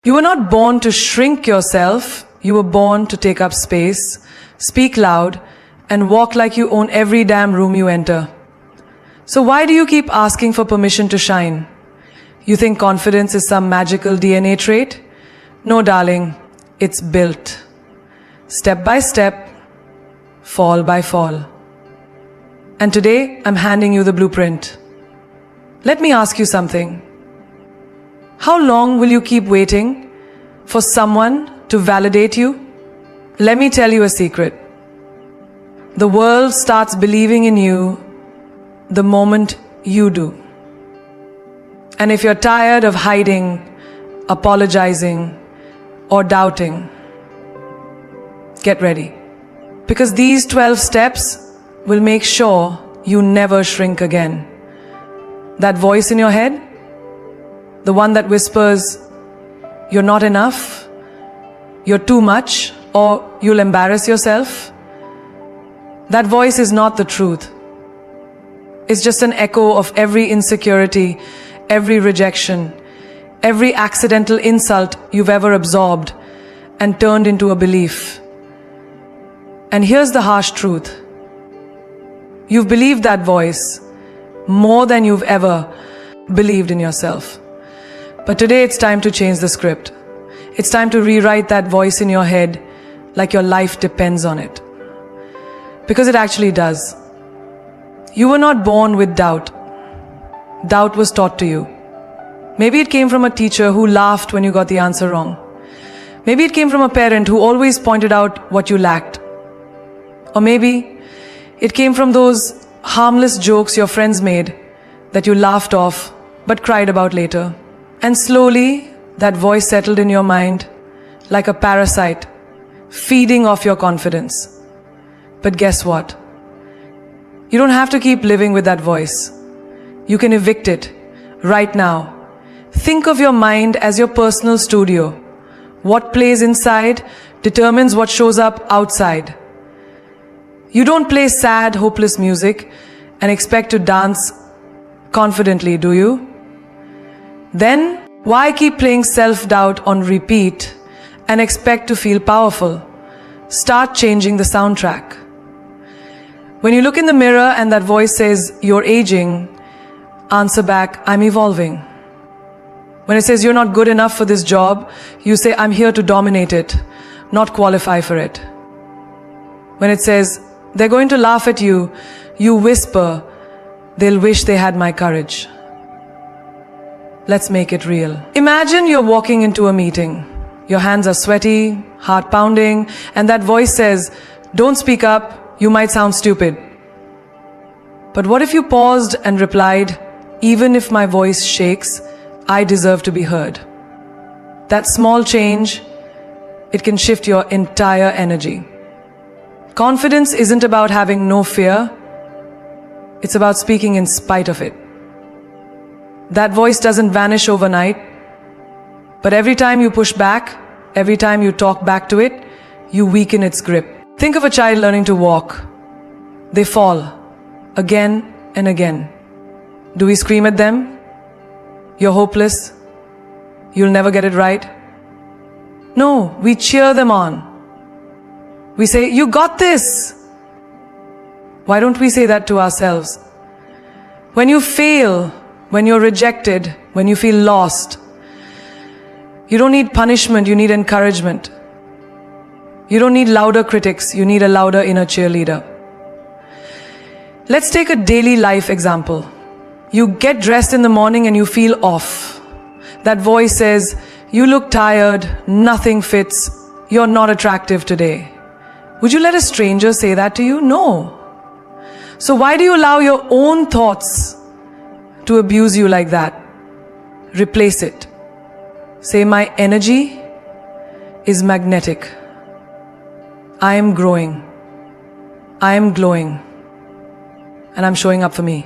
You were not born to shrink yourself. You were born to take up space, speak loud, and walk like you own every damn room you enter. So why do you keep asking for permission to shine? You think confidence is some magical DNA trait? No, darling, it's built. Step by step, fall by fall. And today, I'm handing you the blueprint. Let me ask you something. How long will you keep waiting for someone to validate you? Let me tell you a secret. The world starts believing in you the moment you do. And if you're tired of hiding, apologizing, or doubting, get ready. Because these 12 steps will make sure you never shrink again. That voice in your head, the one that whispers, you're not enough, you're too much, or you'll embarrass yourself, that voice is not the truth. It's just an echo of every insecurity, every rejection, every accidental insult you've ever absorbed and turned into a belief. And here's the harsh truth. You've believed that voice more than you've ever believed in yourself. But today it's time to change the script. It's time to rewrite that voice in your head like your life depends on it. Because it actually does. You were not born with doubt. Doubt was taught to you. Maybe it came from a teacher who laughed when you got the answer wrong. Maybe it came from a parent who always pointed out what you lacked. Or maybe it came from those harmless jokes your friends made that you laughed off but cried about later. And slowly, that voice settled in your mind like a parasite, feeding off your confidence. But guess what? You don't have to keep living with that voice. You can evict it right now. Think of your mind as your personal studio. What plays inside determines what shows up outside. You don't play sad, hopeless music and expect to dance confidently, do you? Then, why keep playing self-doubt on repeat and expect to feel powerful? Start changing the soundtrack. When you look in the mirror and that voice says, you're aging, answer back, I'm evolving. When it says you're not good enough for this job, you say, I'm here to dominate it, not qualify for it. When it says, they're going to laugh at you, you whisper, they'll wish they had my courage. Let's make it real. Imagine you're walking into a meeting. Your hands are sweaty, heart pounding, and that voice says, don't speak up, you might sound stupid. But what if you paused and replied, even if my voice shakes, I deserve to be heard. That small change, it can shift your entire energy. Confidence isn't about having no fear. It's about speaking in spite of it. That voice doesn't vanish overnight, but every time you push back, every time you talk back to it, you weaken its grip. Think of a child learning to walk. They fall again and again. Do we scream at them? You're hopeless. You'll never get it right. No, we cheer them on. We say, you got this. Why don't we say that to ourselves? When you fail, when you're rejected, when you feel lost, you don't need punishment, you need encouragement. You don't need louder critics, you need a louder inner cheerleader. Let's take a daily life example. You get dressed in the morning and you feel off. That voice says, you look tired, nothing fits, you're not attractive today. Would you let a stranger say that to you? No. So why do you allow your own thoughts to abuse you like that? Replace it. Say, my energy is magnetic. I am growing. I am glowing. And I'm showing up for me.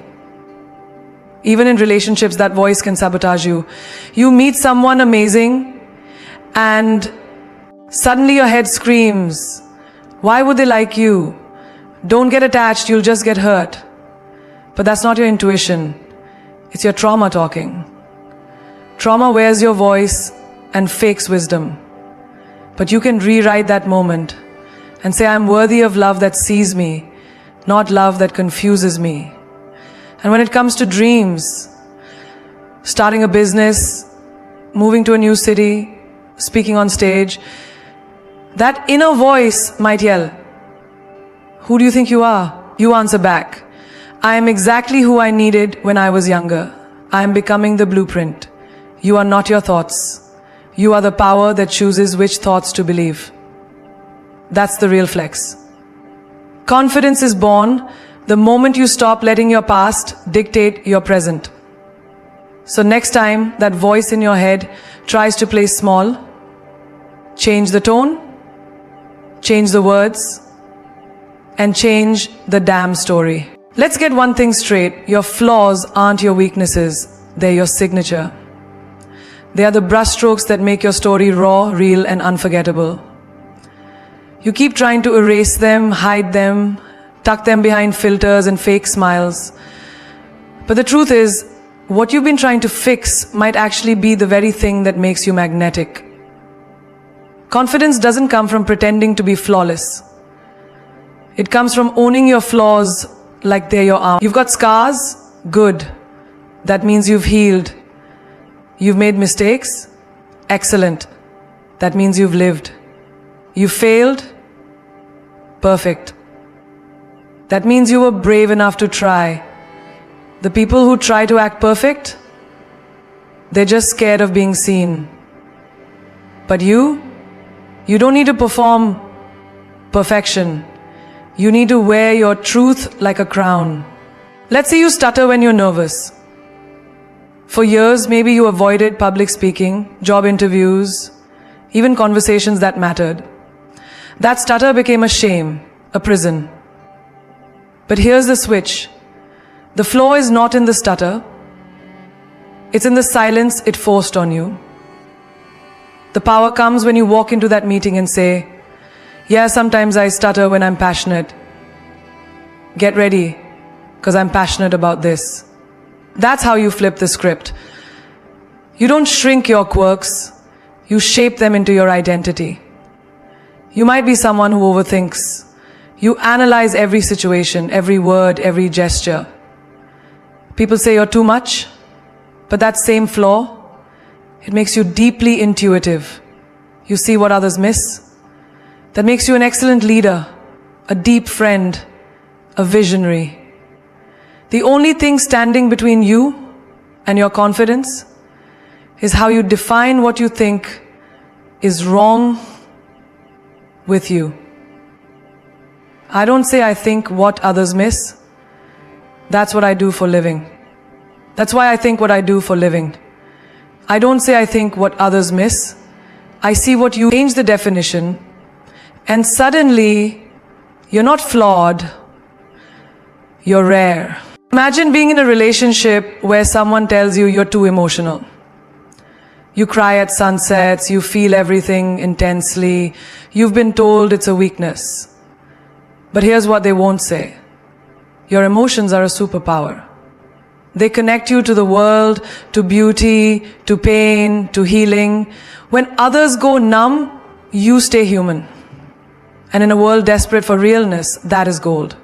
Even in relationships, that voice can sabotage you. You meet someone amazing and suddenly your head screams, why would they like you? Don't get attached, you'll just get hurt. But that's not your intuition. It's your trauma talking. Trauma wears your voice and fakes wisdom. But you can rewrite that moment and say, I'm worthy of love that sees me, not love that confuses me. And when it comes to dreams, starting a business, moving to a new city, speaking on stage, that inner voice might yell, who do you think you are? You answer back, I am exactly who I needed when I was younger. I am becoming the blueprint. You are not your thoughts. You are the power that chooses which thoughts to believe. That's the real flex. Confidence is born the moment you stop letting your past dictate your present. So next time that voice in your head tries to play small, change the tone, change the words, and change the damn story. Let's get one thing straight. Your flaws aren't your weaknesses. They're your signature. They are the brushstrokes that make your story raw, real, and unforgettable. You keep trying to erase them, hide them, tuck them behind filters and fake smiles. But the truth is, what you've been trying to fix might actually be the very thing that makes you magnetic. Confidence doesn't come from pretending to be flawless. It comes from owning your flaws like they're your armor. You've got scars? Good. That means you've healed. You've made mistakes? Excellent. That means you've lived. You failed? Perfect. That means you were brave enough to try. The people who try to act perfect, they're just scared of being seen. But you don't need to perform perfection. You need to wear your truth like a crown. Let's say you stutter when you're nervous. For years, maybe you avoided public speaking, job interviews, even conversations that mattered. That stutter became a shame, a prison. But here's the switch. The flaw is not in the stutter. It's in the silence it forced on you. The power comes when you walk into that meeting and say, yeah, sometimes I stutter when I'm passionate. Get ready, because I'm passionate about this. That's how you flip the script. You don't shrink your quirks, you shape them into your identity. You might be someone who overthinks. You analyze every situation, every word, every gesture. People say you're too much, but that same flaw, it makes you deeply intuitive. You see what others miss. That makes you an excellent leader, a deep friend, a visionary. The only thing standing between you and your confidence is how you define what you think is wrong with you. I don't say I think what others miss. That's what I do for living. That's why I think what I do for living. I don't say I think what others miss. I see what you change the definition, and suddenly you're not flawed, you're rare. Imagine being in a relationship where someone tells you you're too emotional. You cry at sunsets, you feel everything intensely. You've been told it's a weakness. But here's what they won't say. Your emotions are a superpower. They connect you to the world, to beauty, to pain, to healing. When others go numb, you stay human. And in a world desperate for realness, that is gold.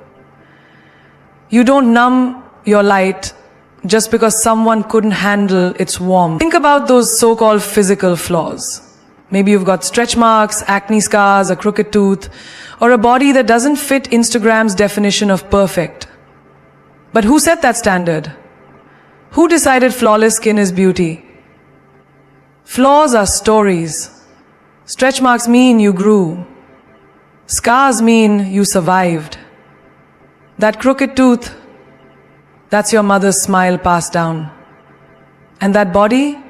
You don't numb your light just because someone couldn't handle its warmth. Think about those so-called physical flaws. Maybe you've got stretch marks, acne scars, a crooked tooth, or a body that doesn't fit Instagram's definition of perfect. But who set that standard? Who decided flawless skin is beauty? Flaws are stories. Stretch marks mean you grew. Scars mean you survived. That crooked tooth, that's your mother's smile passed down. And that body,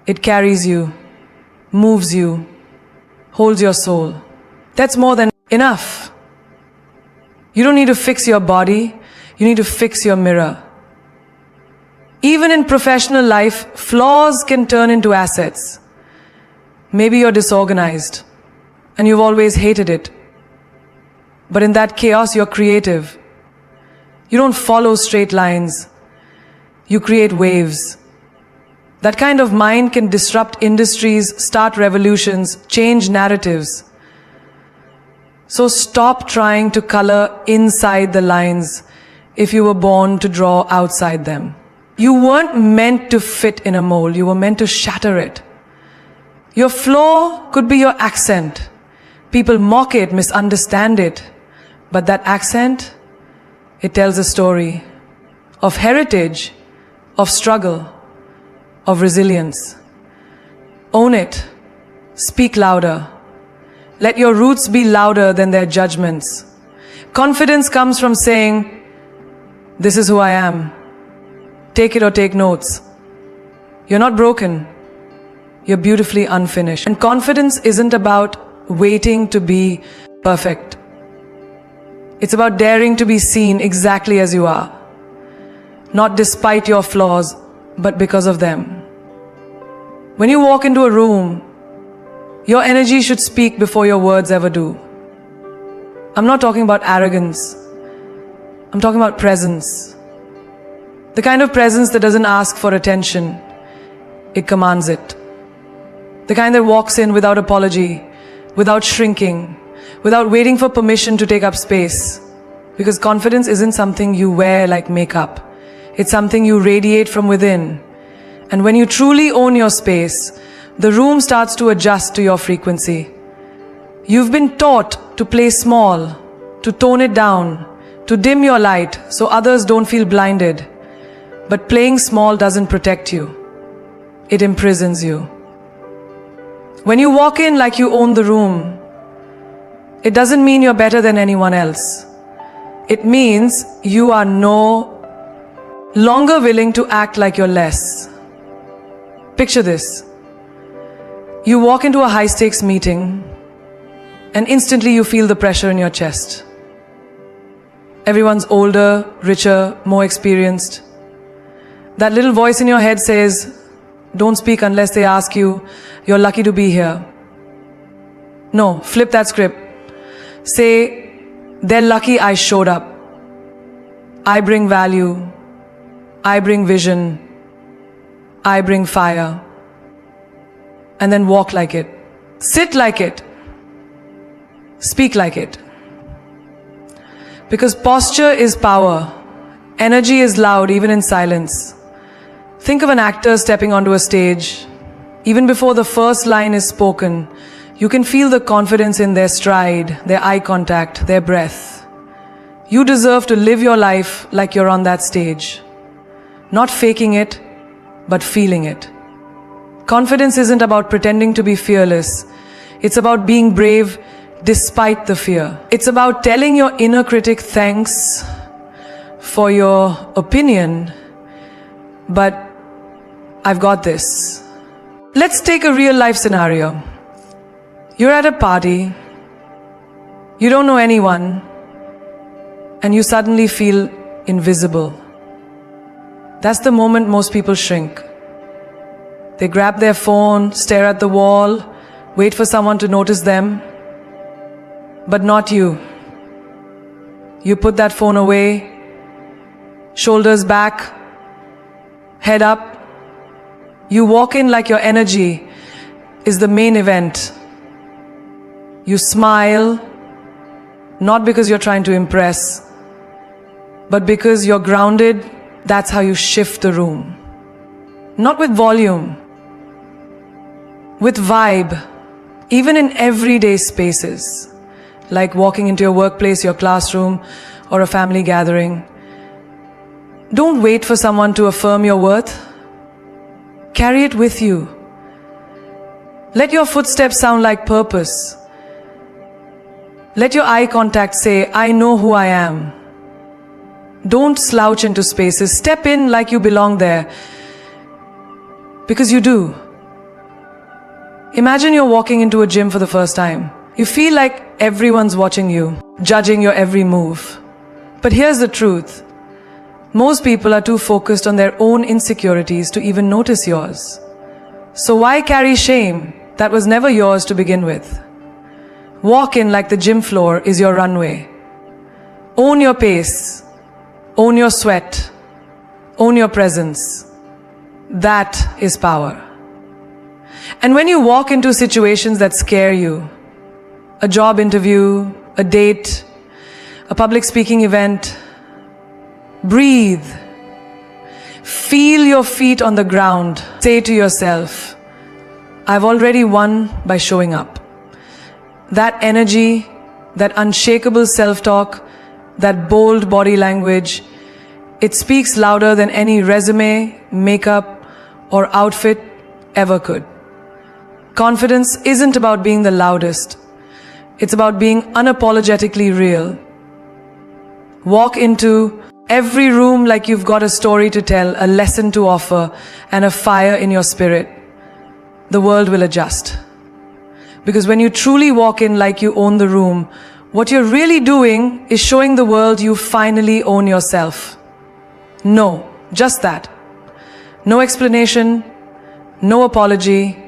it carries you, moves you, holds your soul. That's more than enough. You don't need to fix your body, you need to fix your mirror. Even in professional life, flaws can turn into assets. Maybe you're disorganized, and you've always hated it. But in that chaos, you're creative. You don't follow straight lines. You create waves. That kind of mind can disrupt industries, start revolutions, change narratives. So stop trying to color inside the lines if you were born to draw outside them. You weren't meant to fit in a mold, you were meant to shatter it. Your flaw could be your accent. People mock it, misunderstand it. But that accent, it tells a story of heritage, of struggle, of resilience. Own it. Speak louder. Let your roots be louder than their judgments. Confidence comes from saying, "This is who I am." Take it or take notes. You're not broken. You're beautifully unfinished. And confidence isn't about waiting to be perfect. It's about daring to be seen exactly as you are. Not despite your flaws, but because of them. When you walk into a room, your energy should speak before your words ever do. I'm not talking about arrogance. I'm talking about presence. The kind of presence that doesn't ask for attention. It commands it. The kind that walks in without apology, without shrinking, without waiting for permission to take up space. Because confidence isn't something you wear like makeup. It's something you radiate from within. And when you truly own your space, the room starts to adjust to your frequency. You've been taught to play small, to tone it down, to dim your light so others don't feel blinded. But playing small doesn't protect you. It imprisons you. When you walk in like you own the room, it doesn't mean you're better than anyone else. It means you are no longer willing to act like you're less. Picture this. You walk into a high-stakes meeting and instantly you feel the pressure in your chest. Everyone's older, richer, more experienced. That little voice in your head says, "Don't speak unless they ask you. You're lucky to be here." No, flip that script. Say, "They're lucky I showed up. I bring value. I bring vision. I bring fire." And then walk like it. Sit like it. Speak like it. Because posture is power. Energy is loud even in silence. Think of an actor stepping onto a stage. Even before the first line is spoken, you can feel the confidence in their stride, their eye contact, their breath. You deserve to live your life like you're on that stage. Not faking it, but feeling it. Confidence isn't about pretending to be fearless. It's about being brave despite the fear. It's about telling your inner critic thanks for your opinion, but I've got this. Let's take a real life scenario. You're at a party, you don't know anyone, and you suddenly feel invisible. That's the moment most people shrink. They grab their phone, stare at the wall, wait for someone to notice them. But not you. You put that phone away, shoulders back, head up. You walk in like your energy is the main event. You smile, not because you're trying to impress, but because you're grounded. That's how you shift the room. Not with volume, with vibe, even in everyday spaces, like walking into your workplace, your classroom, or a family gathering. Don't wait for someone to affirm your worth. Carry it with you. Let your footsteps sound like purpose. Let your eye contact say, "I know who I am." Don't slouch into spaces. Step in like you belong there. Because you do. Imagine you're walking into a gym for the first time. You feel like everyone's watching you, judging your every move. But here's the truth. Most people are too focused on their own insecurities to even notice yours. So why carry shame that was never yours to begin with? Walk in like the gym floor is your runway. Own your pace. Own your sweat. Own your presence. That is power. And when you walk into situations that scare you, a job interview, a date, a public speaking event, breathe. Feel your feet on the ground. Say to yourself, I've already won by showing up. That energy, that unshakable self-talk, that bold body language, it speaks louder than any resume, makeup, or outfit ever could. Confidence isn't about being the loudest. It's about being unapologetically real. Walk into every room like you've got a story to tell, a lesson to offer, and a fire in your spirit. The world will adjust. Because when you truly walk in like you own the room, what you're really doing is showing the world you finally own yourself. No, just that. No explanation, no apology,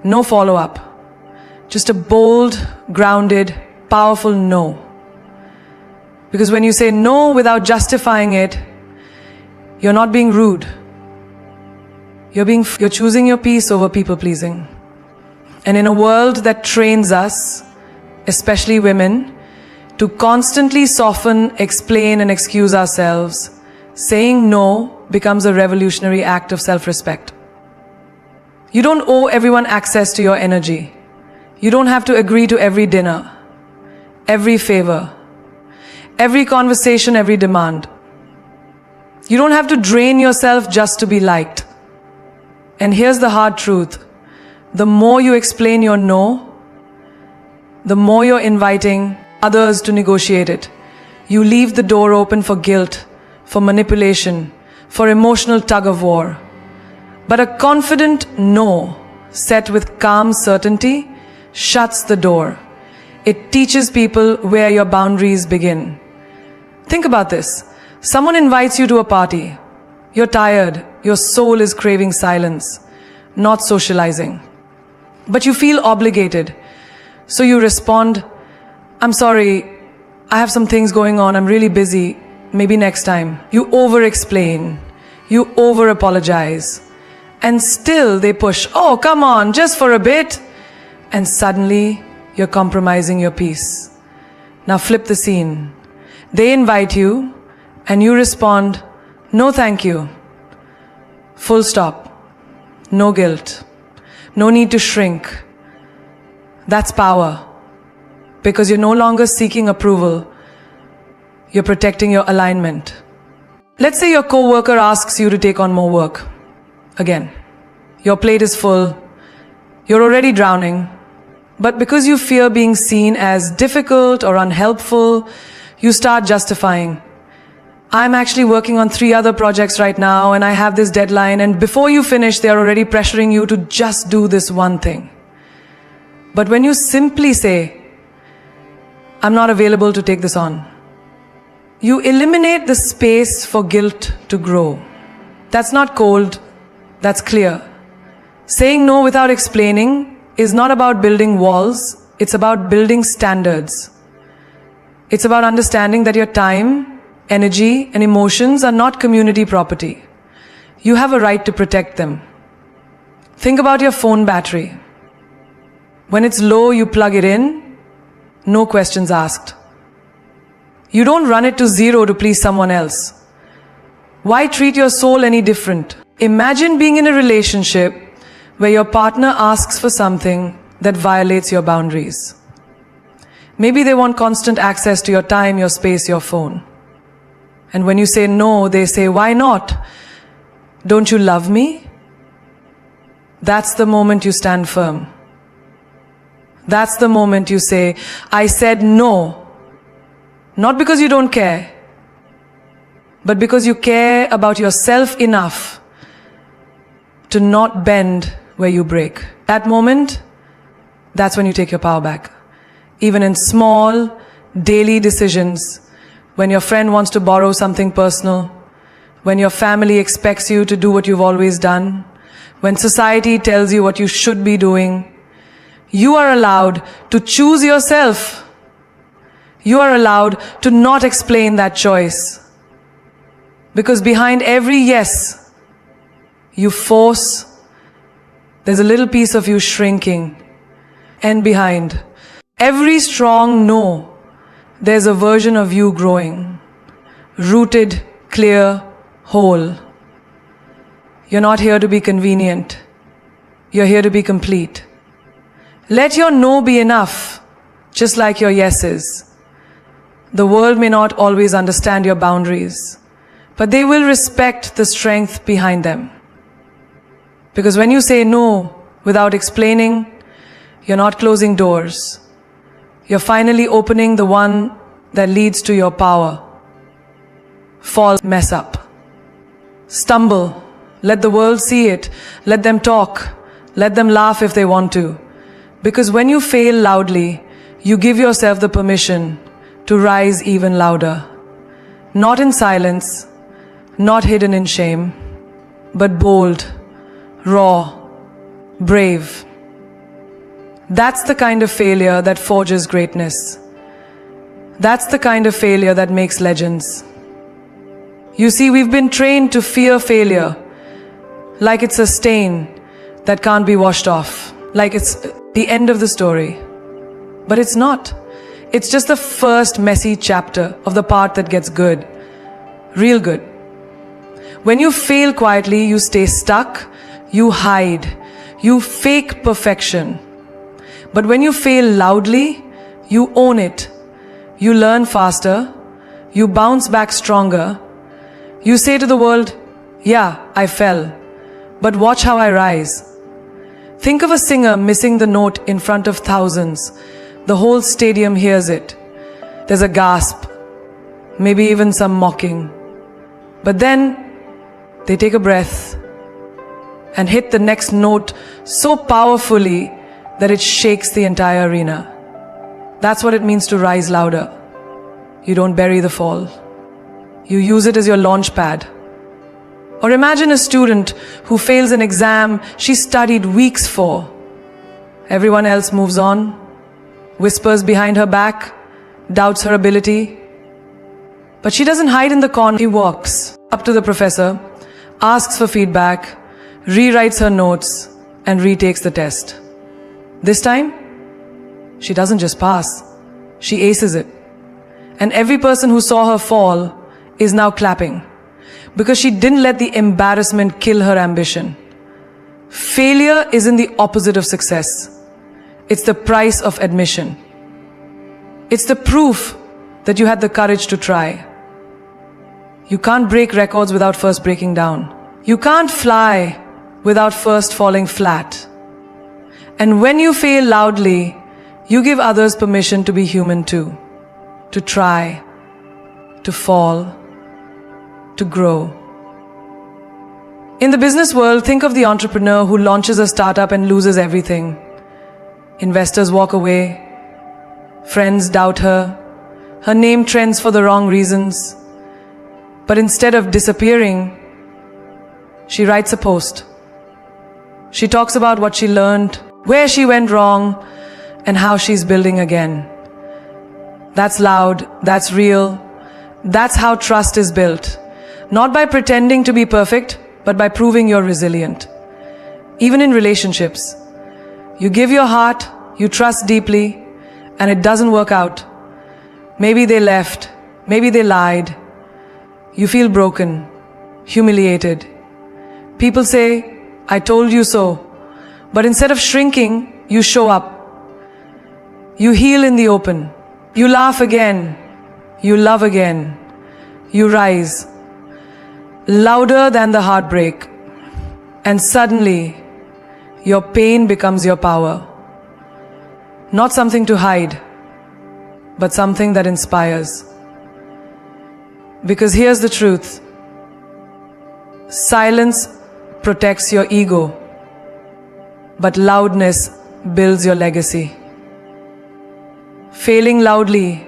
no follow-up. Just a bold, grounded, powerful no. Because when you say no without justifying it, you're not being rude. You're choosing your peace over people-pleasing. And in a world that trains us, especially women, to constantly soften, explain, and excuse ourselves, saying no becomes a revolutionary act of self-respect. You don't owe everyone access to your energy. You don't have to agree to every dinner, every favor, every conversation, every demand. You don't have to drain yourself just to be liked. And here's the hard truth. The more you explain your no, the more you're inviting others to negotiate it. You leave the door open for guilt, for manipulation, for emotional tug-of-war. But a confident no, set with calm certainty, shuts the door. It teaches people where your boundaries begin. Think about this. Someone invites you to a party. You're tired. Your soul is craving silence, not socializing. But you feel obligated. So you respond, I'm sorry, I have some things going on, I'm really busy, maybe next time. You over-explain. You over-apologize. And still they push, oh, come on, just for a bit. And suddenly you're compromising your peace. Now flip the scene. They invite you and you respond, no thank you. Full stop. No guilt. No need to shrink. That's power. Because you're no longer seeking approval. You're protecting your alignment. Let's say your coworker asks you to take on more work. Again, your plate is full. You're already drowning. But because you fear being seen as difficult or unhelpful, you start justifying. I'm actually working on 3 other projects right now and I have this deadline, and before you finish, they're already pressuring you to just do this one thing. But when you simply say, I'm not available to take this on, you eliminate the space for guilt to grow. That's not cold, that's clear. Saying no without explaining is not about building walls, it's about building standards. It's about understanding that your time, energy, and emotions are not community property. You have a right to protect them. Think about your phone battery. When it's low, you plug it in, no questions asked. You don't run it to 0 to please someone else. Why treat your soul any different? Imagine being in a relationship where your partner asks for something that violates your boundaries. Maybe they want constant access to your time, your space, your phone. And when you say no, they say, why not? Don't you love me? That's the moment you stand firm. That's the moment you say, I said no. Not because you don't care, but because you care about yourself enough to not bend where you break. That moment, that's when you take your power back. Even in small, daily decisions, when your friend wants to borrow something personal, when your family expects you to do what you've always done, when society tells you what you should be doing, you are allowed to choose yourself. You are allowed to not explain that choice. Because behind every yes, you force, there's a little piece of you shrinking. And behind every strong no, there's a version of you growing, rooted, clear, whole. You're not here to be convenient. You're here to be complete. Let your no be enough, just like your yes is. The world may not always understand your boundaries, but they will respect the strength behind them. Because when you say no without explaining, you're not closing doors. You're finally opening the one that leads to your power. Fall, mess up. Stumble. Let the world see it. Let them talk. Let them laugh if they want to. Because when you fail loudly, you give yourself the permission to rise even louder. Not in silence, not hidden in shame, but bold, raw, brave. That's the kind of failure that forges greatness. That's the kind of failure that makes legends. You see, we've been trained to fear failure like it's a stain that can't be washed off, like it's the end of the story. But it's not. It's just the first messy chapter of the part that gets good, real good. When you fail quietly, you stay stuck, you hide, you fake perfection. But when you fail loudly, you own it. You learn faster, you bounce back stronger. You say to the world, yeah, I fell, but watch how I rise. Think of a singer missing the note in front of thousands. The whole stadium hears it. There's a gasp, maybe even some mocking. But then they take a breath and hit the next note so powerfully that it shakes the entire arena. That's what it means to rise louder. You don't bury the fall. You use it as your launch pad. Or imagine a student who fails an exam she studied weeks for. Everyone else moves on, whispers behind her back, doubts her ability. But she doesn't hide in the corner. She walks up to the professor, asks for feedback, rewrites her notes, and retakes the test. This time, she doesn't just pass, she aces it. And every person who saw her fall is now clapping, because she didn't let the embarrassment kill her ambition. Failure isn't the opposite of success. It's the price of admission. It's the proof that you had the courage to try. You can't break records without first breaking down. You can't fly without first falling flat. And when you fail loudly, you give others permission to be human too. To try, to fall, to grow. In the business world, think of the entrepreneur who launches a startup and loses everything. Investors walk away. Friends doubt her. Her name trends for the wrong reasons. But instead of disappearing, she writes a post. She talks about what she learned, where she went wrong, and how she's building again. That's loud, that's real. That's how trust is built. Not by pretending to be perfect, but by proving you're resilient. Even in relationships, you give your heart, you trust deeply, and it doesn't work out. Maybe they left, maybe they lied. You feel broken, humiliated. People say, I told you so. But instead of shrinking, you show up. You heal in the open. You laugh again. You love again. You rise. Louder than the heartbreak. And suddenly, your pain becomes your power. Not something to hide, but something that inspires. Because here's the truth. Silence protects your ego, but loudness builds your legacy. Failing loudly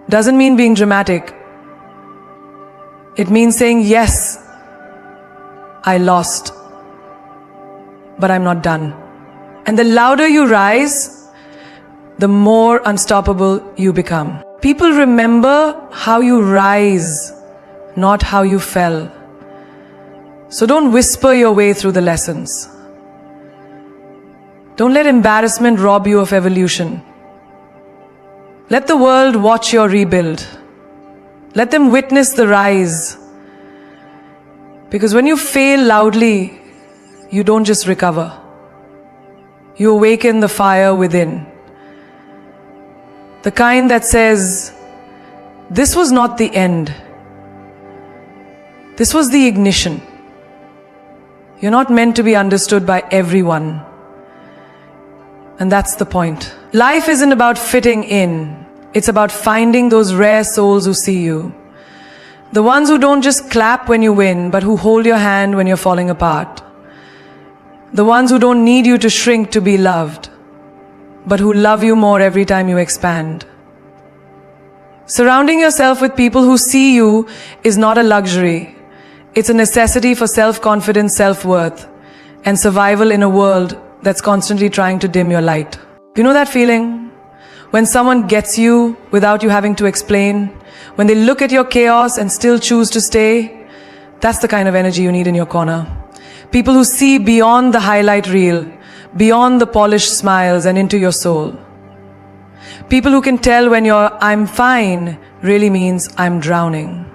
doesn't mean being dramatic. It means saying, yes, I lost, but I'm not done. And the louder you rise, the more unstoppable you become. People remember how you rise, not how you fell. So don't whisper your way through the lessons. Don't let embarrassment rob you of evolution. Let the world watch your rebuild. Let them witness the rise. Because when you fail loudly, you don't just recover. You awaken the fire within. The kind that says, this was not the end. This was the ignition. You're not meant to be understood by everyone. And that's the point. Life isn't about fitting in. It's about finding those rare souls who see you. The ones who don't just clap when you win, but who hold your hand when you're falling apart. The ones who don't need you to shrink to be loved, but who love you more every time you expand. Surrounding yourself with people who see you is not a luxury. It's a necessity for self-confidence, self-worth, and survival in a world that's constantly trying to dim your light. You know that feeling? When someone gets you without you having to explain, when they look at your chaos and still choose to stay, that's the kind of energy you need in your corner. People who see beyond the highlight reel, beyond the polished smiles and into your soul. People who can tell when your "I'm fine" really means "I'm drowning."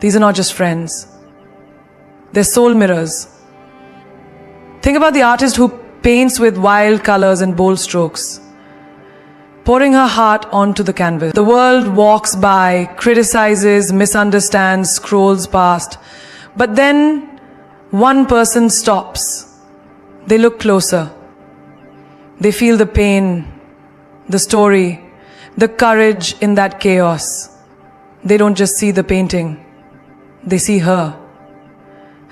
These are not just friends. They're soul mirrors. Think about the artist who paints with wild colors and bold strokes, pouring her heart onto the canvas. The world walks by, criticizes, misunderstands, scrolls past. But then one person stops. They look closer. They feel the pain, the story, the courage in that chaos. They don't just see the painting. They see her.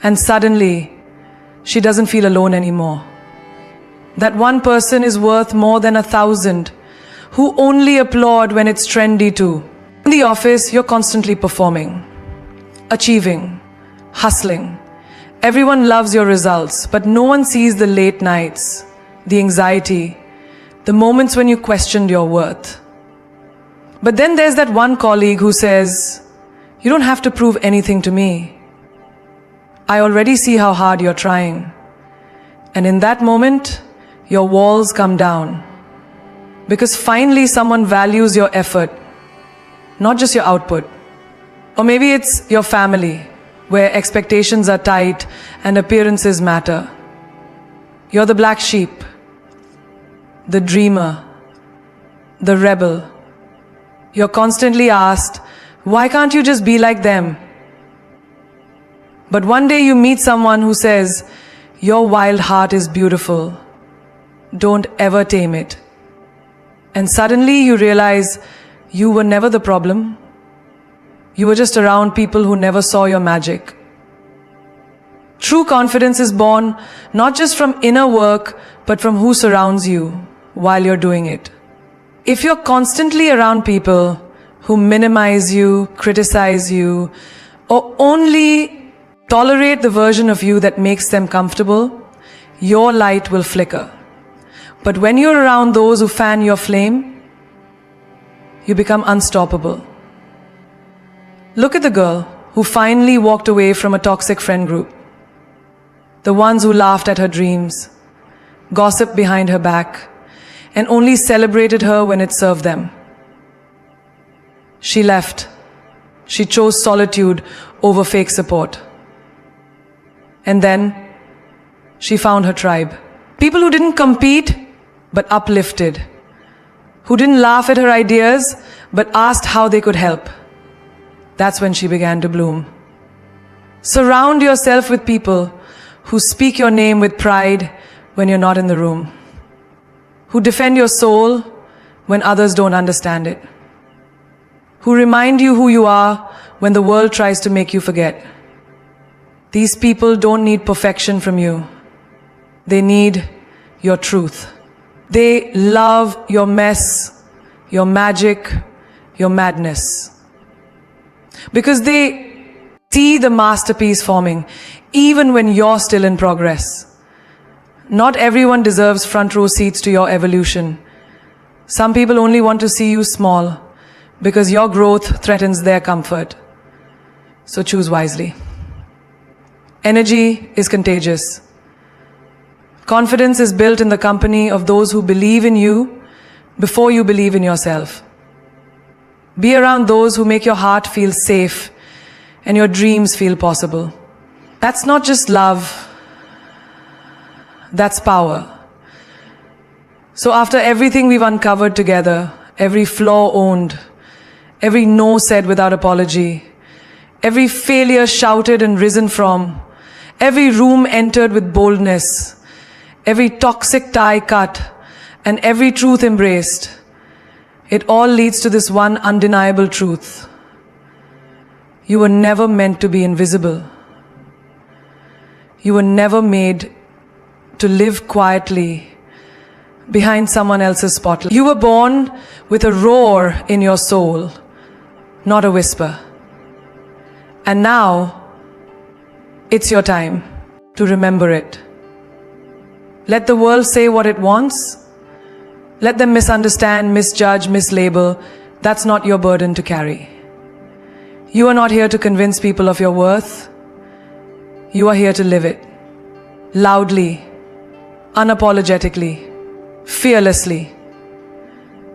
And suddenly, she doesn't feel alone anymore. That one person is worth more than 1,000 who only applaud when it's trendy too. In the office, you're constantly performing, achieving, hustling. Everyone loves your results, but no one sees the late nights, the anxiety, the moments when you questioned your worth. But then there's that one colleague who says, "You don't have to prove anything to me. I already see how hard you're trying." And in that moment, your walls come down. Because finally someone values your effort, not just your output. Or maybe it's your family, where expectations are tight and appearances matter. You're the black sheep, the dreamer, the rebel. You're constantly asked, why can't you just be like them? But one day you meet someone who says, your wild heart is beautiful. Don't ever tame it. And suddenly you realize you were never the problem. You were just around people who never saw your magic. True confidence is born not just from inner work, but from who surrounds you while you're doing it. If you're constantly around people who minimize you, criticize you, or only tolerate the version of you that makes them comfortable, your light will flicker. But when you're around those who fan your flame, you become unstoppable. Look at the girl who finally walked away from a toxic friend group. The ones who laughed at her dreams, gossiped behind her back, and only celebrated her when it served them. She left. She chose solitude over fake support. And then she found her tribe. People who didn't compete, but uplifted. Who didn't laugh at her ideas, but asked how they could help. That's when she began to bloom. Surround yourself with people who speak your name with pride when you're not in the room. Who defend your soul when others don't understand it. Who remind you who you are when the world tries to make you forget. These people don't need perfection from you. They need your truth. They love your mess, your magic, your madness. Because they see the masterpiece forming, even when you're still in progress. Not everyone deserves front row seats to your evolution. Some people only want to see you small, because your growth threatens their comfort. So choose wisely. Energy is contagious. Confidence is built in the company of those who believe in you before you believe in yourself. Be around those who make your heart feel safe and your dreams feel possible. That's not just love, that's power. So after everything we've uncovered together, every flaw owned, every no said without apology, every failure shouted and risen from, every room entered with boldness, every toxic tie cut, and every truth embraced, it all leads to this one undeniable truth. You were never meant to be invisible. You were never made to live quietly behind someone else's spotlight. You were born with a roar in your soul, not a whisper. And now, it's your time to remember it. Let the world say what it wants. Let them misunderstand, misjudge, mislabel. That's not your burden to carry. You are not here to convince people of your worth. You are here to live it. Loudly, unapologetically, fearlessly.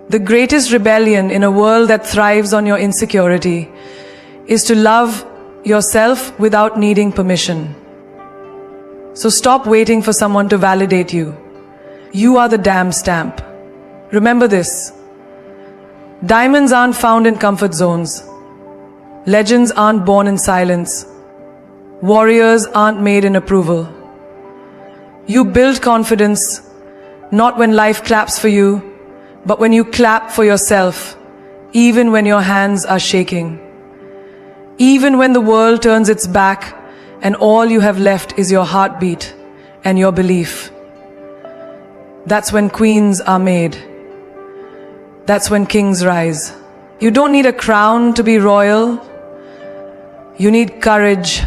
The greatest rebellion in a world that thrives on your insecurity is to love yourself without needing permission. So stop waiting for someone to validate you. You are the damn stamp. Remember this. Diamonds aren't found in comfort zones. Legends aren't born in silence. Warriors aren't made in approval. You build confidence not when life claps for you, but when you clap for yourself, even when your hands are shaking. Even when the world turns its back and all you have left is your heartbeat and your belief. That's when queens are made. That's when kings rise. You don't need a crown to be royal. You need courage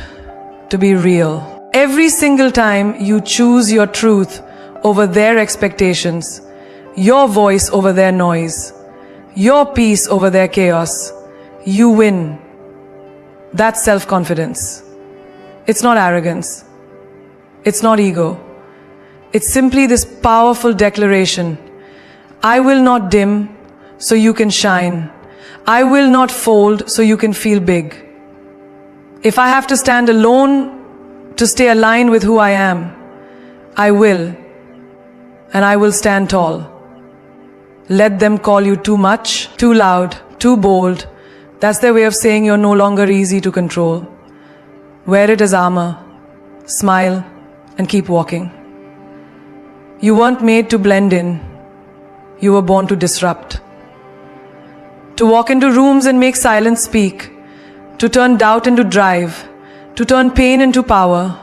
to be real. Every single time you choose your truth over their expectations, your voice over their noise, your peace over their chaos, you win. That's self-confidence. It's not arrogance. It's not ego. It's simply this powerful declaration. I will not dim so you can shine. I will not fold so you can feel big. If I have to stand alone to stay aligned with who I am, I will. And I will stand tall. Let them call you too much, too loud, too bold. That's their way of saying you're no longer easy to control. Wear it as armor, smile, and keep walking. You weren't made to blend in. You were born to disrupt. To walk into rooms and make silence speak. To turn doubt into drive. To turn pain into power.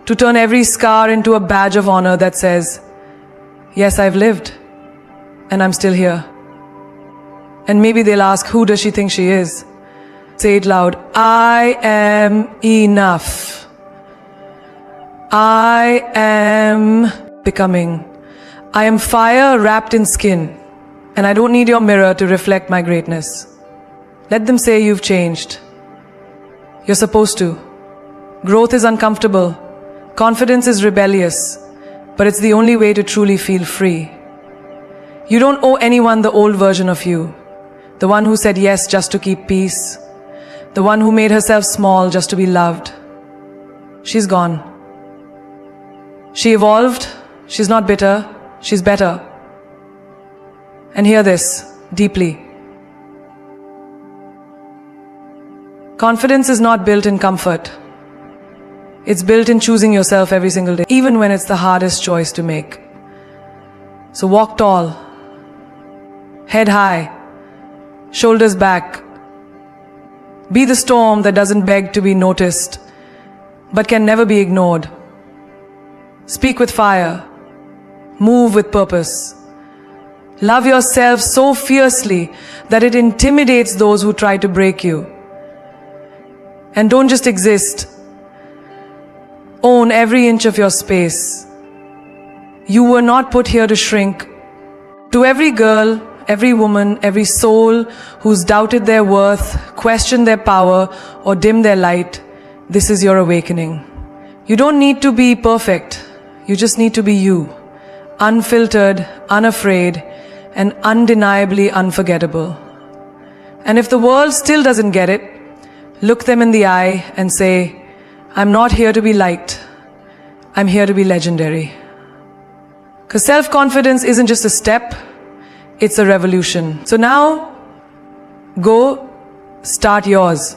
To turn every scar into a badge of honor that says, yes, I've lived. And I'm still here. And maybe they'll ask, who does she think she is? Say it loud. I am enough. I am becoming. I am fire wrapped in skin. And I don't need your mirror to reflect my greatness. Let them say you've changed. You're supposed to. Growth is uncomfortable. Confidence is rebellious. But it's the only way to truly feel free. You don't owe anyone the old version of you. The one who said yes just to keep peace. The one who made herself small just to be loved. She's gone. She evolved. She's not bitter. She's better. And hear this deeply. Confidence is not built in comfort. It's built in choosing yourself every single day, even when it's the hardest choice to make. So walk tall, head high, shoulders back. Be the storm that doesn't beg to be noticed, but can never be ignored. Speak with fire. Move with purpose. Love yourself so fiercely that it intimidates those who try to break you. And don't just exist. Own every inch of your space. You were not put here to shrink. To every girl, every woman, every soul who's doubted their worth, questioned their power, or dimmed their light, this is your awakening. You don't need to be perfect. You just need to be you. Unfiltered, unafraid, and undeniably unforgettable. And if the world still doesn't get it, look them in the eye and say, I'm not here to be liked. I'm here to be legendary. Because self-confidence isn't just a step, it's a revolution. So now, go start yours.